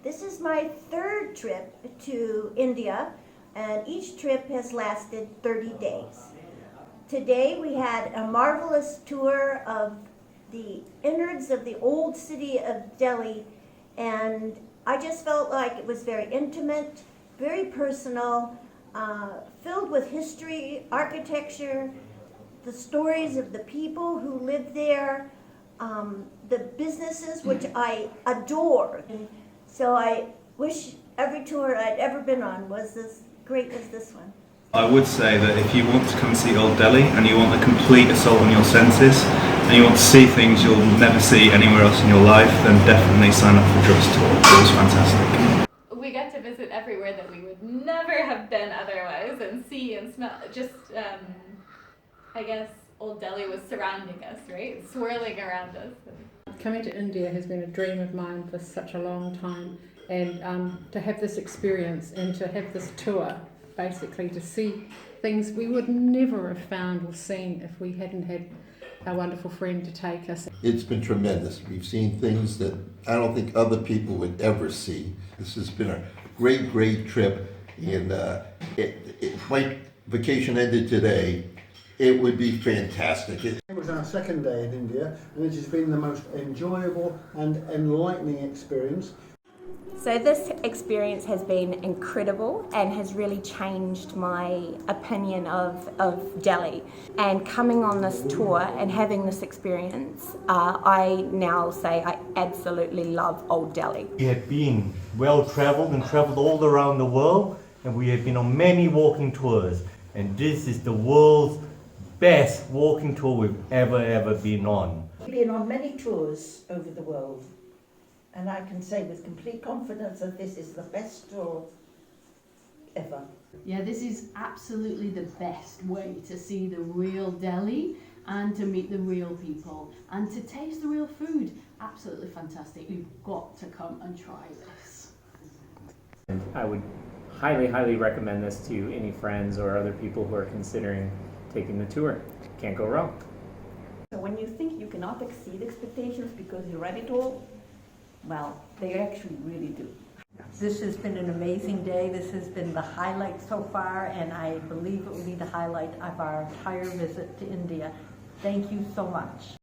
This is my third trip to India, and each trip has lasted 30 days. Today we had a marvelous tour of the innards of the old city of Delhi, and I just felt like it was very intimate, very personal, filled with history, architecture, the stories of the people who live there, the businesses which I adore. And so I wish every tour I'd ever been on was as great as this one. I would say that if you want to come see Old Delhi and you want a complete assault on your senses and you want to see things you'll never see anywhere else in your life, then definitely sign up for Trip's tour. It was fantastic. We got to visit everywhere that we would never have been otherwise, and see and smell. Just, I guess Old Delhi was surrounding us, right? Swirling around us. Coming to India has been a dream of mine for such a long time, and to have this experience and to have this tour, basically to see things we would never have found or seen if we hadn't had our wonderful friend to take us. It's been tremendous. We've seen things that I don't think other people would ever see. This has been a great, great trip, and if my vacation ended today, it would be fantastic. It was our second day in India, and it has been the most enjoyable and enlightening experience. So this experience has been incredible and has really changed my opinion of Delhi. And coming on this tour and having this experience, I now say I absolutely love Old Delhi. We have been well travelled and travelled all around the world, and we have been on many walking tours, and this is the world's best walking tour we've ever been on. I've been on many tours over the world, and I can say with complete confidence that this is the best tour ever. Yeah, this is absolutely the best way to see the real Delhi and to meet the real people and to taste the real food. Absolutely fantastic. You've got to come and try this. And I would highly recommend this to any friends or other people who are considering taking the tour. Can't go wrong. So when you think you cannot exceed expectations because you read it all, well, they actually really do. This has been an amazing day. This has been the highlight so far, and I believe it will be the highlight of our entire visit to India. Thank you so much.